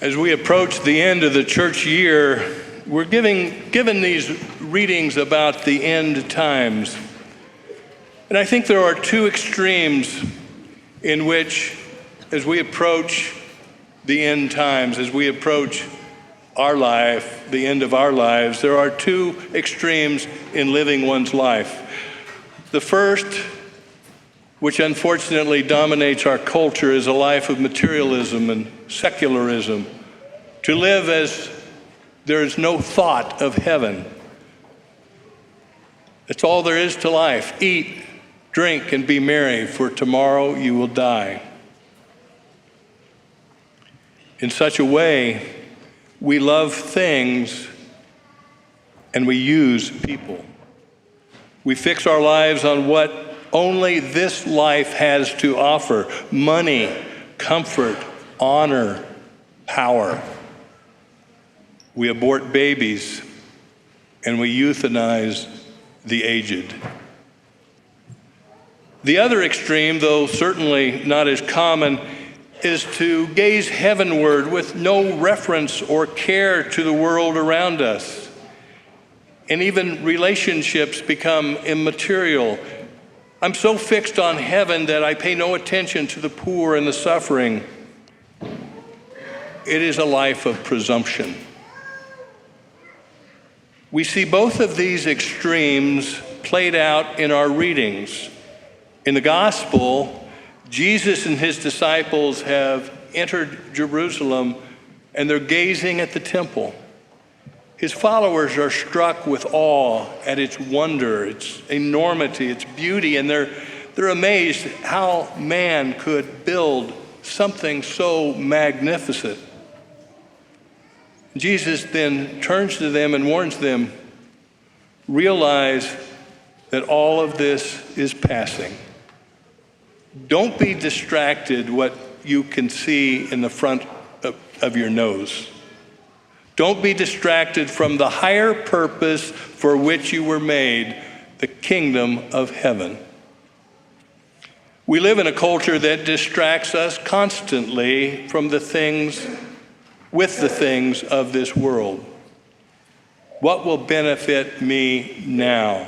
As we approach the end of the church year, we're given these readings about the end times. And I think there are two extremes in which, as we approach the end times, as we approach our life, the end of our lives, there are two extremes in living one's life. The first, which unfortunately dominates our culture, is a life of materialism and secularism, to live as there is no thought of heaven. It's all there is to life. Eat, drink, and be merry, for tomorrow you will die. In such a way, we love things and we use people. We fix our lives on what only this life has to offer: money, comfort, honor, power. We abort babies and we euthanize the aged. The other extreme, though certainly not as common, is to gaze heavenward with no reference or care to the world around us. And even relationships become immaterial. I'm so fixed on heaven that I pay no attention to the poor and the suffering. It is a life of presumption. We see both of these extremes played out in our readings. In the gospel, Jesus and his disciples have entered Jerusalem and they're gazing at the temple. His followers are struck with awe at its wonder, its enormity, its beauty, and they're amazed how man could build something so magnificent. Jesus then turns to them and warns them, realize that all of this is passing. Don't be distracted what you can see in the front of your nose. Don't be distracted from the higher purpose for which you were made, the kingdom of heaven. We live in a culture that distracts us constantly from the things of this world. What will benefit me now?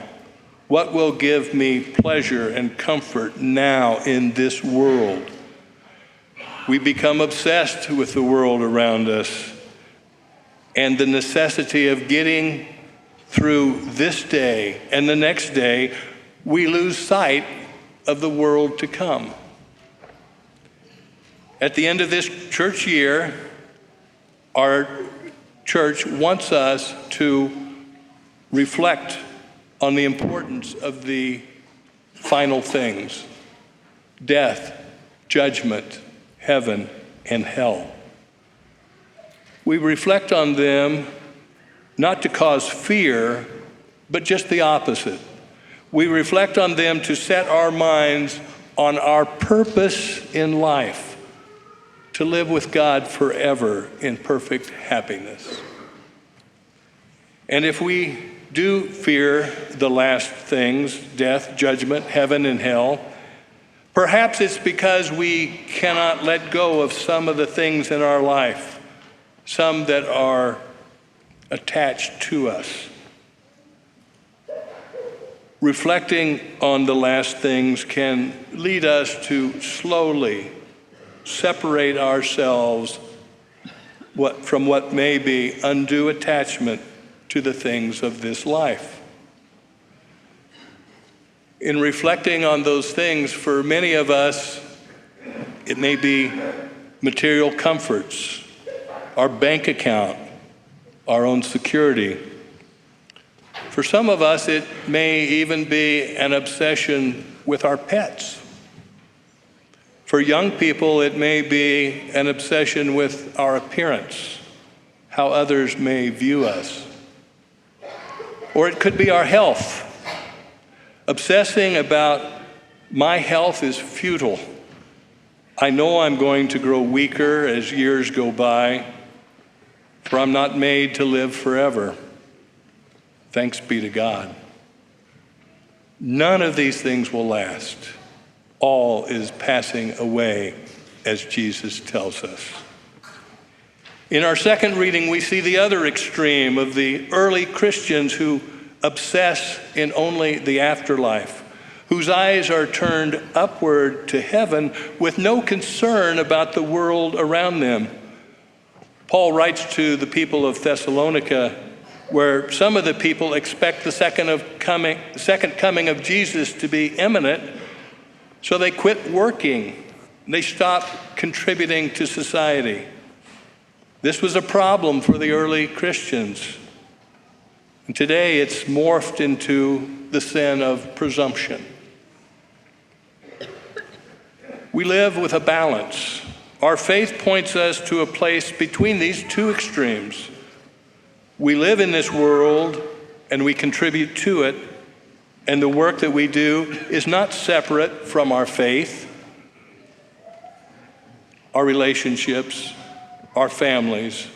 What will give me pleasure and comfort now in this world? We become obsessed with the world around us and the necessity of getting through this day and the next day. We lose sight of the world to come. At the end of this church year, our church wants us to reflect on the importance of the final things: death, judgment, heaven, and hell. We reflect on them not to cause fear, but just the opposite. We reflect on them to set our minds on our purpose in life, to live with God forever in perfect happiness. And if we do fear the last things, death, judgment, heaven, and hell, perhaps it's because we cannot let go of some of the things in our life, some that are attached to us. Reflecting on the last things can lead us to slowly separate ourselves from what may be undue attachment to the things of this life. In reflecting on those things, for many of us, it may be material comforts, our bank account, our own security. For some of us, it may even be an obsession with our pets. For young people, it may be an obsession with our appearance, how others may view us. Or it could be our health. Obsessing about my health is futile. I know I'm going to grow weaker as years go by, for I'm not made to live forever. Thanks be to God. None of these things will last. All is passing away, as Jesus tells us. In our second reading, we see the other extreme of the early Christians who obsess in only the afterlife, whose eyes are turned upward to heaven with no concern about the world around them. Paul writes to the people of Thessalonica, where some of the people expect the second coming of Jesus to be imminent, so they quit working. They stop contributing to society. This was a problem for the early Christians. And today it's morphed into the sin of presumption. We live with a balance. Our faith points us to a place between these two extremes. We live in this world and we contribute to it, and the work that we do is not separate from our faith, our relationships, our families,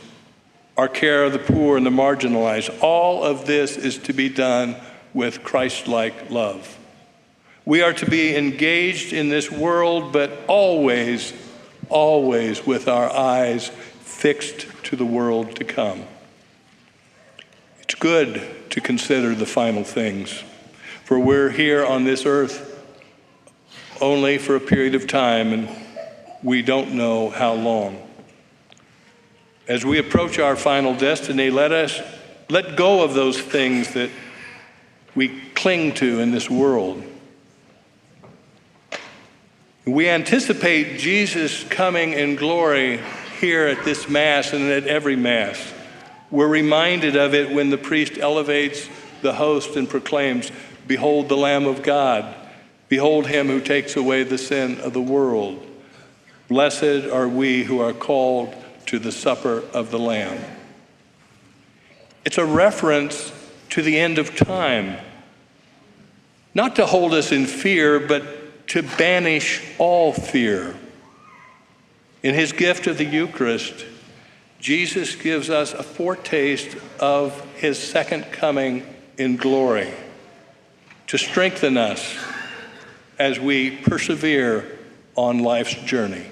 our care of the poor and the marginalized. All of this is to be done with Christ-like love. We are to be engaged in this world, but always with our eyes fixed to the world to come. It's good to consider the final things, for we're here on this earth only for a period of time, and we don't know how long. As we approach our final destiny, let us let go of those things that we cling to in this world. We anticipate Jesus coming in glory here at this Mass and at every Mass. We're reminded of it when the priest elevates the host and proclaims, "Behold the Lamb of God. Behold him who takes away the sin of the world. Blessed are we who are called to the supper of the Lamb." It's a reference to the end of time, not to hold us in fear, but to banish all fear. In his gift of the Eucharist, Jesus gives us a foretaste of his second coming in glory, to strengthen us as we persevere on life's journey.